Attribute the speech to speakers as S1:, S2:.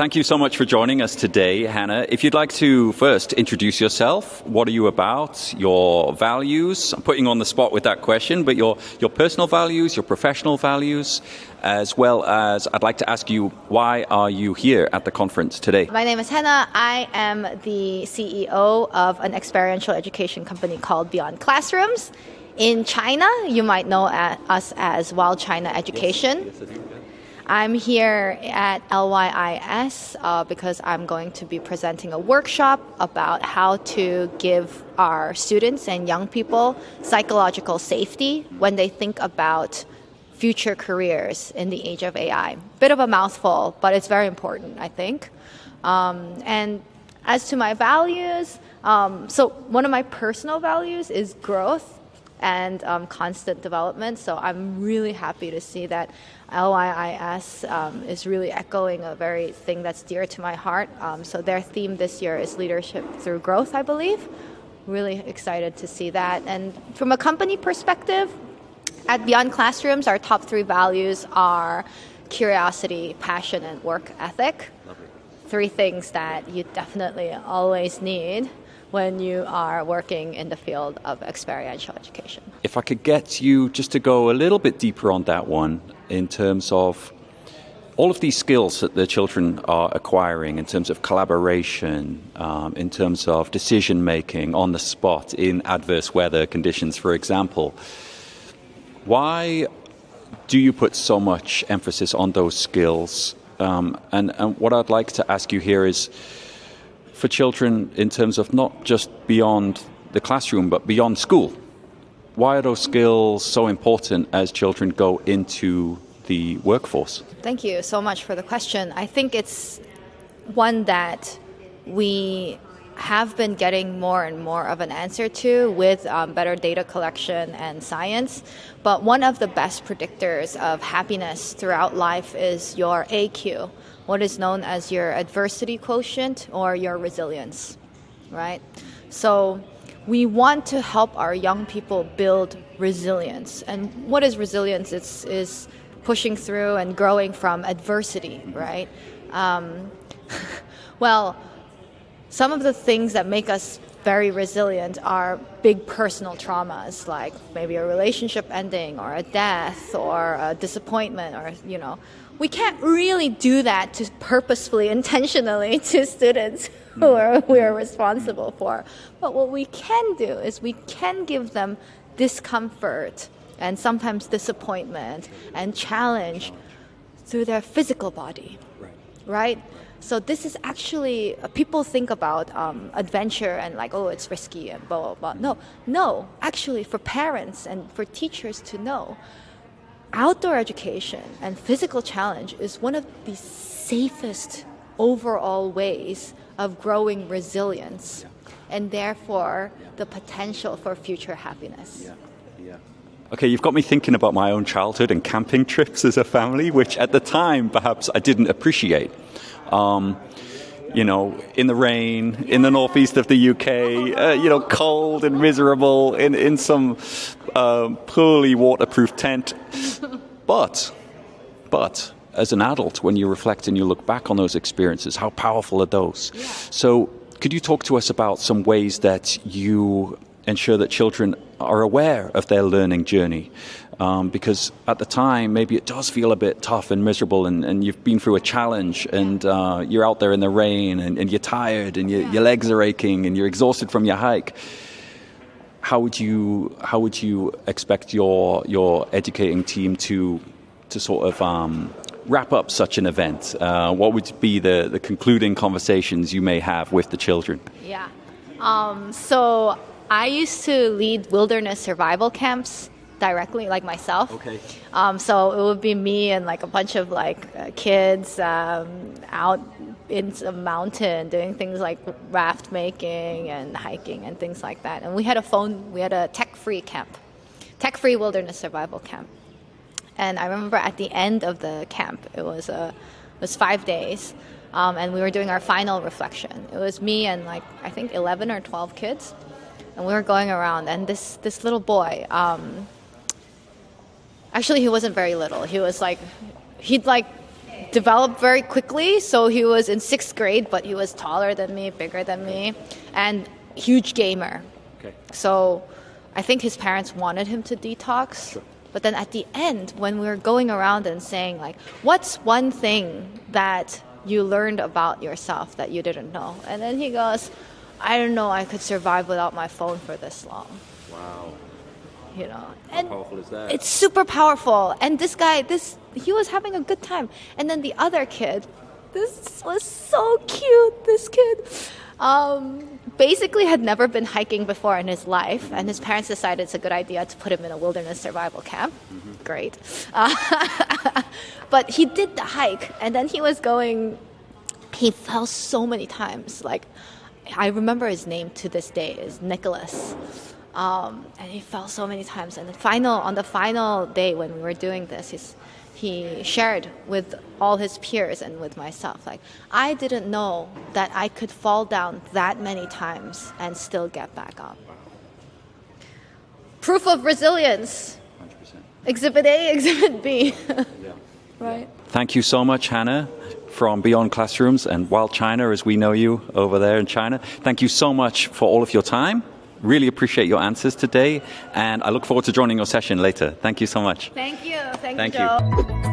S1: thank you so much for joining us today, Haena. If you'd like to first introduce yourself, what are you about, your values? I'm putting you on the spot with that question, but your personal values, your professional values, as well as I'd like to ask you, why are you here at the conference today?
S2: My name is Haena. I am the CEO of an experiential education company called Beyond Classrooms. In China, you might know us as Wild China Education.
S1: Yes, I do, yeah.
S2: I'm here at LYIS because I'm going to be presenting a workshop about how to give our students and young people psychological safety when they think about future careers in the age of AI. Bit of a mouthful, but it's very important, I think. And as to my values, so one of my personal values is growth and constant development. So I'm really happy to see that LYIS is really echoing a very thing that's dear to my heart. So their theme this year is leadership through growth, I believe. Really excited to see that. And from a company perspective, at Beyond Classrooms, our top 3 values are curiosity, passion, and work ethic.
S1: Lovely.
S2: 3 things that you definitely always need when you are working in the field of experiential education.
S1: If I could get you just to go a little bit deeper on that one in terms of all of these skills that the children are acquiring in terms of collaboration, in terms of decision making on the spot in adverse weather conditions, for example. Why do you put so much emphasis on those skills? And what I'd like to ask you here is, for children in terms of not just beyond the classroom, but beyond school, why are those skills so important as children go into the workforce?
S2: Thank you so much for the question. I think it's one that we have been getting more and more of an answer to with better data collection and science. But one of the best predictors of happiness throughout life is your AQ, what is known as your adversity quotient or your resilience, right? So we want to help our young people build resilience. And what is resilience? It's pushing through and growing from adversity, right? Well, some of the things that make us very resilient are big personal traumas, like maybe a relationship ending or a death or a disappointment, or, we can't really do that to purposefully, intentionally to students we are responsible for. But what we can do is we can give them discomfort and sometimes disappointment and challenge through their physical body, right? So this is actually, people think about adventure and like, oh, it's risky and blah, blah, blah. No, actually for parents and for teachers to know, outdoor education and physical challenge is one of the safest overall ways of growing resilience and therefore the potential for future happiness.
S1: Yeah. Okay, you've got me thinking about my own childhood and camping trips as a family, which at the time perhaps I didn't appreciate. In the rain, in the northeast of the UK, cold and miserable in some poorly waterproof tent. But as an adult, when you reflect and you look back on those experiences, how powerful are those? Yeah. So could you talk to us about some ways that you ensure that children are aware of their learning journey? Because at the time, maybe it does feel a bit tough and miserable, and you've been through a challenge, and you're out there in the rain, and you're tired, and your legs are aching, and you're exhausted from your hike. How would you expect your educating team to sort of wrap up such an event? What would be the concluding conversations you may have with the children?
S2: Yeah. So I used to lead wilderness survival camps directly, like myself.
S1: Okay.
S2: So it would be me and like a bunch of kids out in a mountain doing things like raft making and hiking and things like that. And we had a tech-free camp, tech-free wilderness survival camp. And I remember at the end of the camp, it was 5 days, and we were doing our final reflection. It was me and I think 11 or 12 kids, and we were going around. And this little boy, actually he wasn't very little. He was he'd developed very quickly. So he was in 6th grade, but he was taller than me, bigger than me, and huge gamer.
S1: Okay.
S2: So I think his parents wanted him to detox.
S1: Sure.
S2: But then at the end, when we were going around and saying, like, what's one thing that you learned about yourself that you didn't know? And then he goes, I don't know, I could survive without my phone for this long.
S1: Wow.
S2: You know,
S1: How powerful is that?
S2: it's super powerful. And this guy, he was having a good time. And then the other kid, this was so cute. This kid, basically had never been hiking before in his life, and his parents decided it's a good idea to put him in a wilderness survival camp. Mm-hmm. Great. But he did the hike, and then he was going. He fell so many times. Like, I remember his name to this day is Nicholas. And he fell so many times. And on the final day when we were doing this, he shared with all his peers and with myself, like, I didn't know that I could fall down that many times and still get back up.
S1: Wow.
S2: Proof of resilience.
S1: 100%.
S2: Exhibit A, Exhibit B.
S1: Yeah.
S2: Right.
S1: Thank you so much, Haena, from Beyond Classrooms and Wild China, as we know you over there in China. Thank you so much for all of your time. Really appreciate your answers today, and I look forward to joining your session later. Thank you so much.
S2: Thank you. Thank
S1: Thank
S2: you,
S1: you.
S2: Joe.